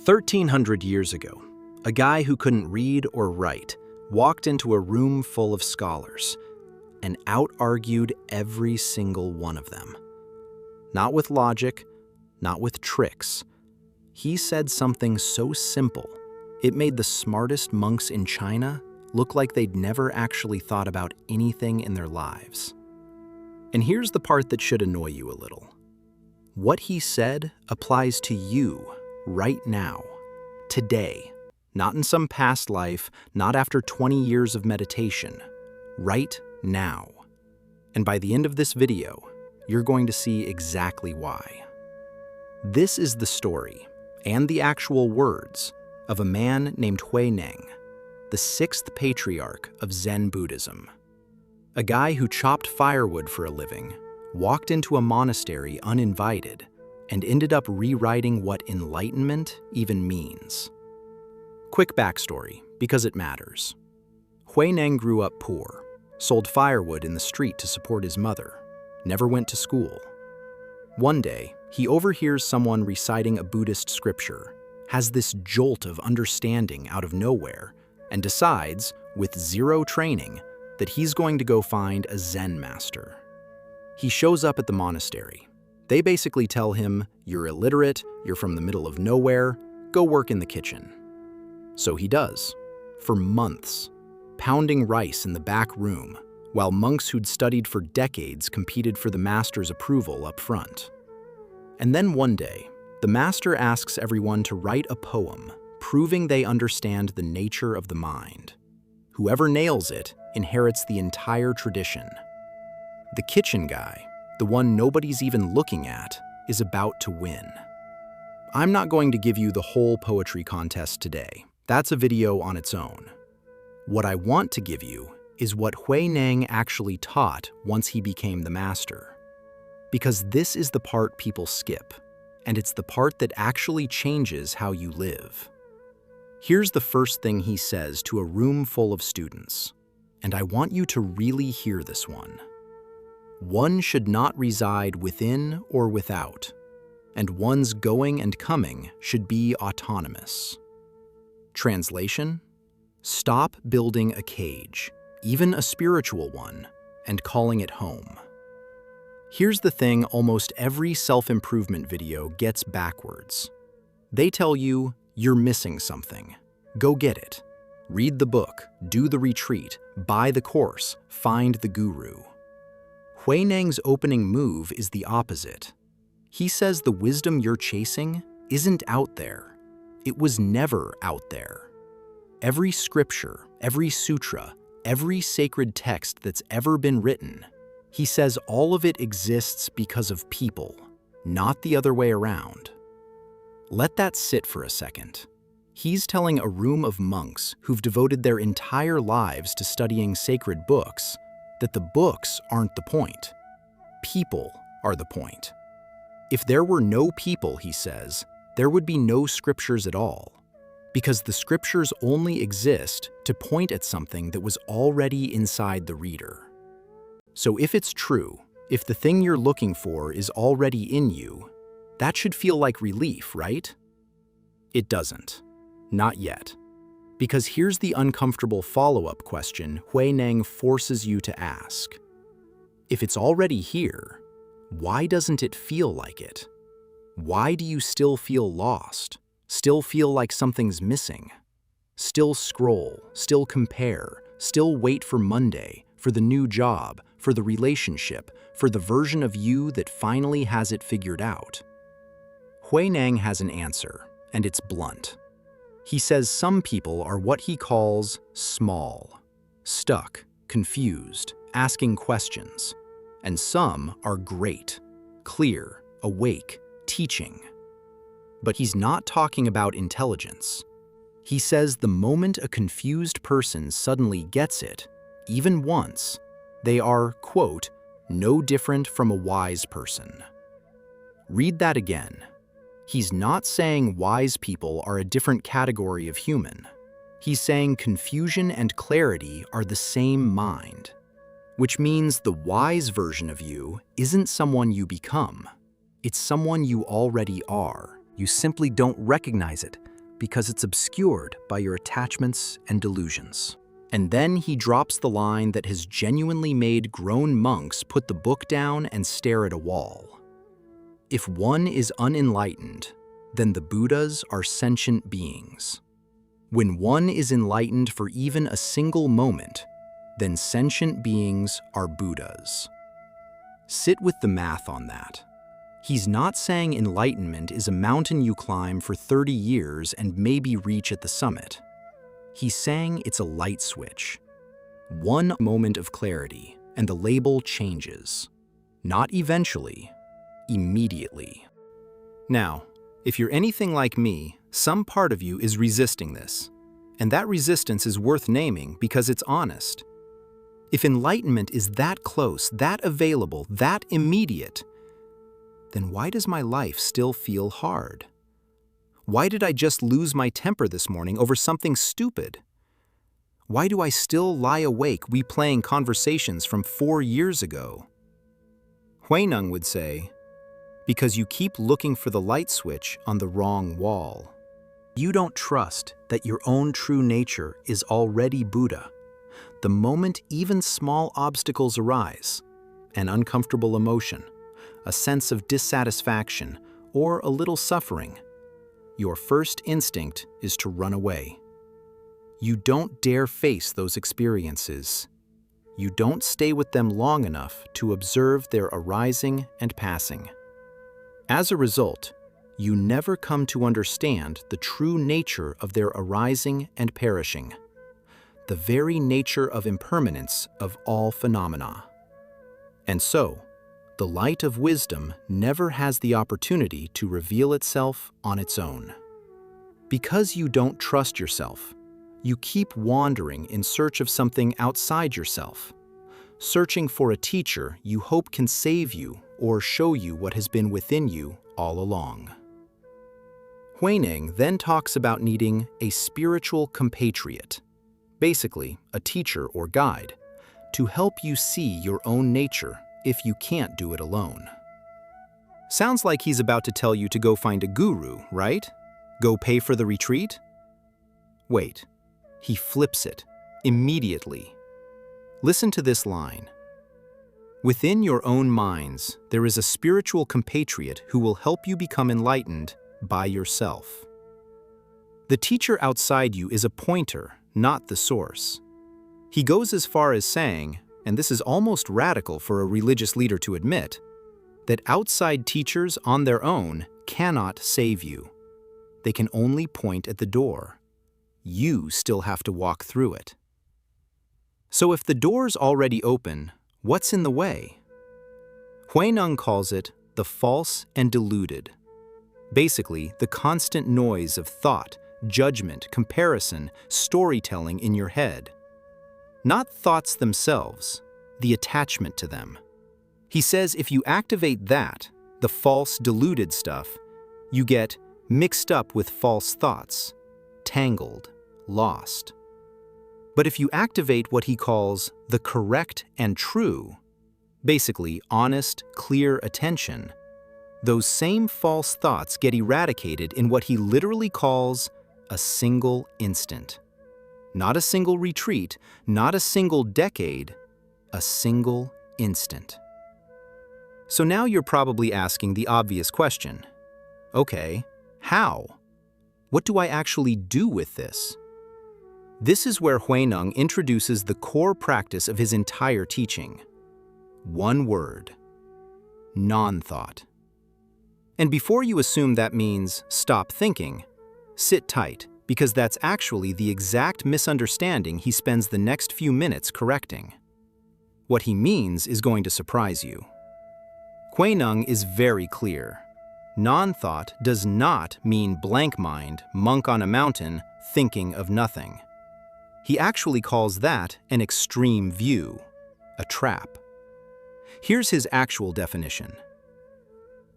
1,300 years ago, a guy who couldn't read or write walked into a room full of scholars and out-argued every single one of them. Not with logic, not with tricks. He said something so simple, it made the smartest monks in China look like they'd never actually thought about anything in their lives. And here's the part that should annoy you a little. What he said applies to you right now, today, not in some past life, not after 20 years of meditation, right now. And by the end of this video, you're going to see exactly why. This is the story, and the actual words, of a man named Huineng, the Sixth Patriarch of Zen Buddhism. A guy who chopped firewood for a living, walked into a monastery uninvited, and ended up rewriting what enlightenment even means. Quick backstory, because it matters. Huineng grew up poor, sold firewood in the street to support his mother, never went to school. One day, he overhears someone reciting a Buddhist scripture, has this jolt of understanding out of nowhere, and decides, with zero training, that he's going to go find a Zen Master. He shows up at the monastery. They basically tell him, "You're illiterate, you're from the middle of nowhere, go work in the kitchen." So he does, for months, pounding rice in the back room, while monks who'd studied for decades competed for the master's approval up front. And then one day, the master asks everyone to write a poem, proving they understand the nature of the mind. Whoever nails it inherits the entire tradition. The kitchen guy, the one nobody's even looking at, is about to win. I'm not going to give you the whole poetry contest today. That's a video on its own. What I want to give you is what Huineng actually taught once he became the master. Because this is the part people skip, and it's the part that actually changes how you live. Here's the first thing he says to a room full of students, and I want you to really hear this one. One should not reside within or without, and one's going and coming should be autonomous. Translation: stop building a cage, even a spiritual one, and calling it home. Here's the thing almost every self-improvement video gets backwards. They tell you, you're missing something. Go get it. Read the book, do the retreat, buy the course, find the guru. Huineng's opening move is the opposite. He says the wisdom you're chasing isn't out there. It was never out there. Every scripture, every sutra, every sacred text that's ever been written, he says all of it exists because of people, not the other way around. Let that sit for a second. He's telling a room of monks who've devoted their entire lives to studying sacred books that the books aren't the point. People are the point. If there were no people, he says, there would be no scriptures at all, because the scriptures only exist to point at something that was already inside the reader. So if it's true, if the thing you're looking for is already in you, that should feel like relief, right? It doesn't. Not yet. Because here's the uncomfortable follow-up question Huineng forces you to ask. If it's already here, why doesn't it feel like it? Why do you still feel lost? Still feel like something's missing? Still scroll, still compare, still wait for Monday, for the new job, for the relationship, for the version of you that finally has it figured out? Huineng has an answer, and it's blunt. He says some people are what he calls small, stuck, confused, asking questions, and some are great, clear, awake, teaching. But he's not talking about intelligence. He says the moment a confused person suddenly gets it, even once, they are, quote, no different from a wise person. Read that again. He's not saying wise people are a different category of human. He's saying confusion and clarity are the same mind, which means the wise version of you isn't someone you become. It's someone you already are. You simply don't recognize it because it's obscured by your attachments and delusions. And then he drops the line that has genuinely made grown monks put the book down and stare at a wall. If one is unenlightened, then the Buddhas are sentient beings. When one is enlightened for even a single moment, then sentient beings are Buddhas. Sit with the math on that. He's not saying enlightenment is a mountain you climb for 30 years and maybe reach at the summit. He's saying it's a light switch. One moment of clarity, and the label changes. Not eventually, immediately. Now, if you're anything like me, some part of you is resisting this. And that resistance is worth naming because it's honest. If enlightenment is that close, that available, that immediate, then why does my life still feel hard? Why did I just lose my temper this morning over something stupid? Why do I still lie awake replaying conversations from 4 years ago? Huineng would say, because you keep looking for the light switch on the wrong wall. You don't trust that your own true nature is already Buddha. The moment even small obstacles arise, an uncomfortable emotion, a sense of dissatisfaction, or a little suffering, your first instinct is to run away. You don't dare face those experiences. You don't stay with them long enough to observe their arising and passing. As a result, you never come to understand the true nature of their arising and perishing, the very nature of impermanence of all phenomena. And so, the light of wisdom never has the opportunity to reveal itself on its own. Because you don't trust yourself, you keep wandering in search of something outside yourself, searching for a teacher you hope can save you or show you what has been within you all along. Huineng then talks about needing a spiritual compatriot, basically a teacher or guide, to help you see your own nature if you can't do it alone. Sounds like he's about to tell you to go find a guru, right? Go pay for the retreat? Wait, he flips it immediately. Listen to this line. Within your own minds, there is a spiritual compatriot who will help you become enlightened by yourself. The teacher outside you is a pointer, not the source. He goes as far as saying, and this is almost radical for a religious leader to admit, that outside teachers on their own cannot save you. They can only point at the door. You still have to walk through it. So if the door's already open, what's in the way? Huineng calls it the false and deluded. Basically, the constant noise of thought, judgment, comparison, storytelling in your head. Not thoughts themselves, the attachment to them. He says if you activate that, the false, deluded stuff, you get mixed up with false thoughts, tangled, lost. But if you activate what he calls the correct and true, basically honest, clear attention, those same false thoughts get eradicated in what he literally calls a single instant. Not a single retreat, not a single decade, a single instant. So now you're probably asking the obvious question. Okay, how? What do I actually do with this? This is where Huineng introduces the core practice of his entire teaching. One word: non-thought. And before you assume that means stop thinking, sit tight, because that's actually the exact misunderstanding he spends the next few minutes correcting. What he means is going to surprise you. Huineng is very clear. Non-thought does not mean blank mind, monk on a mountain, thinking of nothing. He actually calls that an extreme view, a trap. Here's his actual definition.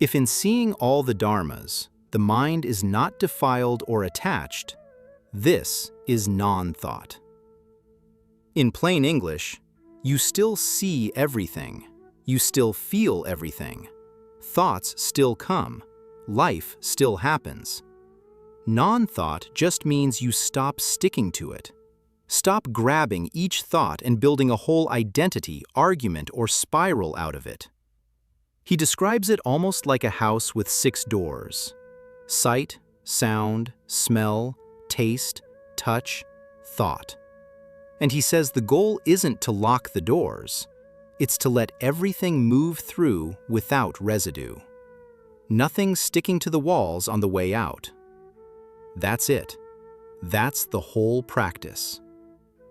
If in seeing all the dharmas, the mind is not defiled or attached, this is non-thought. In plain English, you still see everything, you still feel everything, thoughts still come, life still happens. Non-thought just means you stop sticking to it. Stop grabbing each thought and building a whole identity, argument, or spiral out of it. He describes it almost like a house with 6 doors: sight, sound, smell, taste, touch, thought. And he says the goal isn't to lock the doors, it's to let everything move through without residue. Nothing sticking to the walls on the way out. That's it. That's the whole practice.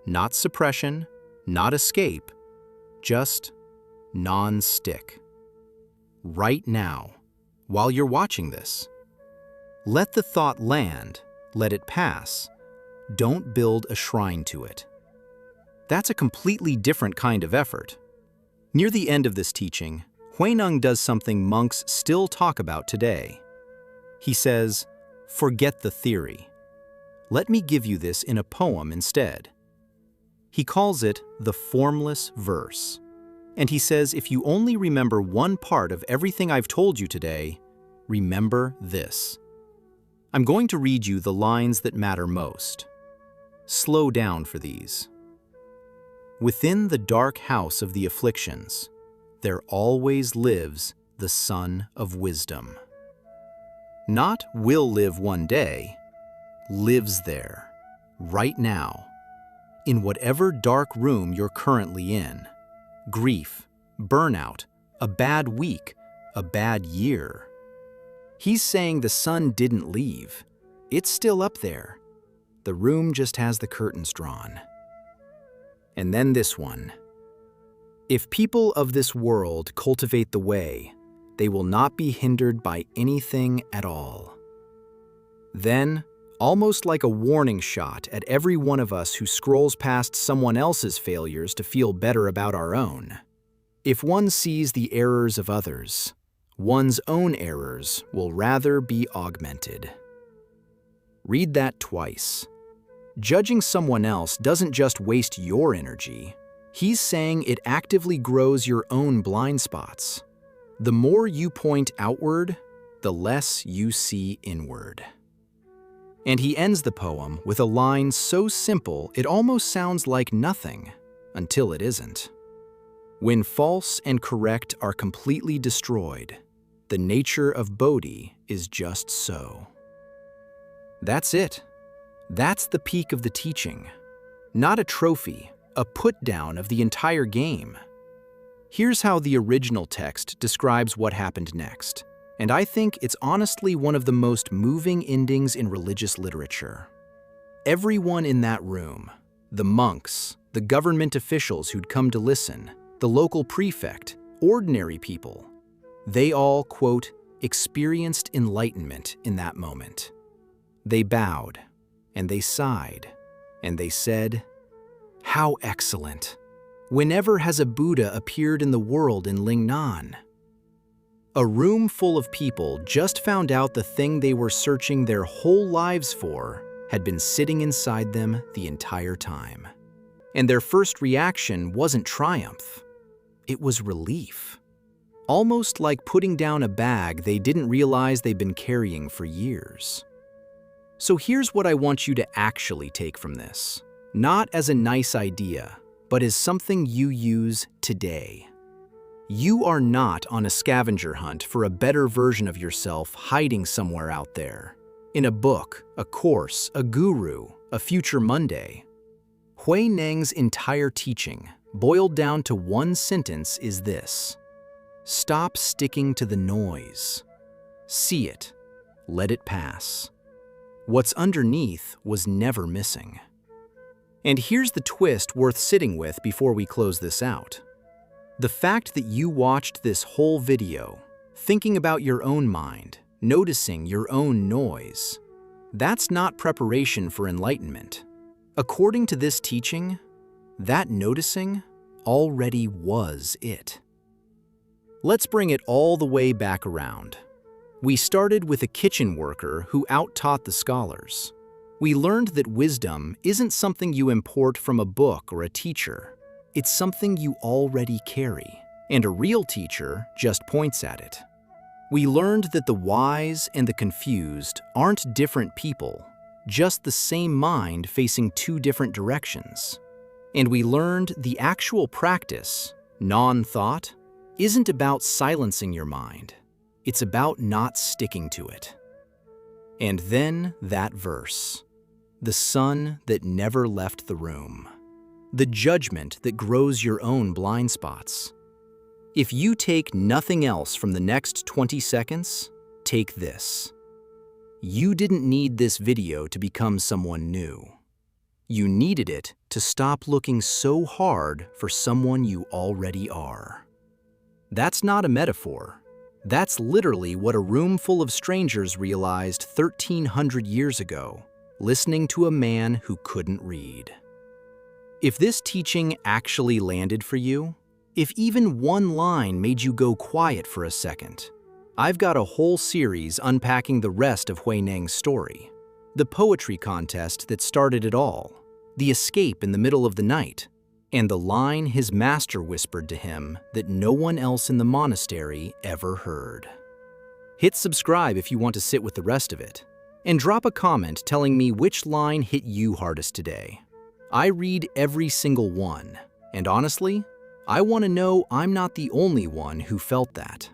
Not suppression, not escape, just non-stick. Right now, while you're watching this, let the thought land, let it pass. Don't build a shrine to it. That's a completely different kind of effort. Near the end of this teaching, Huineng does something monks still talk about today. He says, "Forget the theory. Let me give you this in a poem instead." He calls it the formless verse. And he says, if you only remember one part of everything I've told you today, remember this. I'm going to read you the lines that matter most. Slow down for these. Within the dark house of the afflictions, there always lives the Son of Wisdom. Not will live one day, lives there, right now, in whatever dark room you're currently in. Grief, burnout, a bad week, a bad year. He's saying the sun didn't leave. It's still up there. The room just has the curtains drawn. And then this one. If people of this world cultivate the way, they will not be hindered by anything at all. Then, almost like a warning shot at every one of us who scrolls past someone else's failures to feel better about our own. If one sees the errors of others, one's own errors will rather be augmented. Read that twice. Judging someone else doesn't just waste your energy. He's saying it actively grows your own blind spots. The more you point outward, the less you see inward. And he ends the poem with a line so simple it almost sounds like nothing, until it isn't. When false and correct are completely destroyed, the nature of Bodhi is just so. That's it. That's the peak of the teaching. Not a trophy, a put-down of the entire game. Here's how the original text describes what happened next. And I think it's honestly one of the most moving endings in religious literature. Everyone in that room, the monks, the government officials who'd come to listen, the local prefect, ordinary people, they all, quote, experienced enlightenment in that moment. They bowed, and they sighed, and they said, "How excellent! Whenever has a Buddha appeared in the world in Lingnan?" A room full of people just found out the thing they were searching their whole lives for had been sitting inside them the entire time. And their first reaction wasn't triumph. It was relief. Almost like putting down a bag they didn't realize they'd been carrying for years. So here's what I want you to actually take from this. Not as a nice idea, but as something you use today. You are not on a scavenger hunt for a better version of yourself hiding somewhere out there. In a book, a course, a guru, a future Monday. Huineng's entire teaching, boiled down to one sentence, is this: stop sticking to the noise. See it. Let it pass. What's underneath was never missing. And here's the twist worth sitting with before we close this out. The fact that you watched this whole video, thinking about your own mind, noticing your own noise, that's not preparation for enlightenment. According to this teaching, that noticing already was it. Let's bring it all the way back around. We started with a kitchen worker who out-taught the scholars. We learned that wisdom isn't something you import from a book or a teacher. It's something you already carry, and a real teacher just points at it. We learned that the wise and the confused aren't different people, just the same mind facing two different directions. And we learned the actual practice, non-thought, isn't about silencing your mind. It's about not sticking to it. And then that verse, the sun that never left the room, the judgment that grows your own blind spots. If you take nothing else from the next 20 seconds, take this. You didn't need this video to become someone new. You needed it to stop looking so hard for someone you already are. That's not a metaphor. That's literally what a room full of strangers realized 1,300 years ago, listening to a man who couldn't read. If this teaching actually landed for you, if even one line made you go quiet for a second, I've got a whole series unpacking the rest of Huineng's story. The poetry contest that started it all, the escape in the middle of the night, and the line his master whispered to him that no one else in the monastery ever heard. Hit subscribe if you want to sit with the rest of it, and drop a comment telling me which line hit you hardest today. I read every single one, and honestly, I want to know I'm not the only one who felt that.